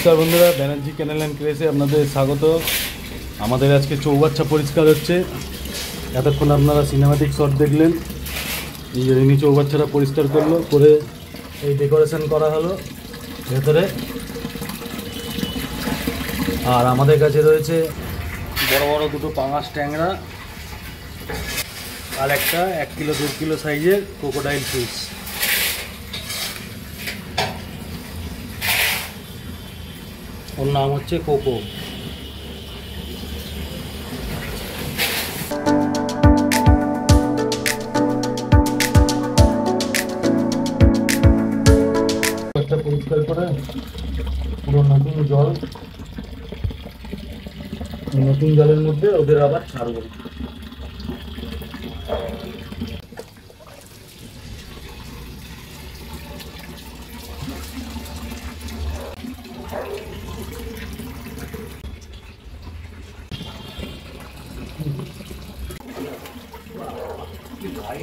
नमस्कार बंधुरा बैनार्जी कैनेल एंड क्रेसे आपनादेर स्वागत। आमादेर आजके चौबाच्छा परिष्कार होच्छे। एतक्षण आपनारा सिनेमैटिक शट देखलेन। এই যে রিনি চৌবাচ্চাটা পরিষ্কার করলো, করে এই ডেকোরেশন করা হলো ভেতরে। আর আমাদের কাছে রয়েছে বড় বড় দুটো পাঙাশ ট্যাংরা আর একটা 1 কিলো 2 কিলো সাইজের ক্রোকোডাইল ফিশ। ওর নাম হচ্ছে কোকো। পরিষ্কার করে পুরো নতুন জল, নতুন জলের মধ্যে ওদের আবার ছাড়বো। ভাই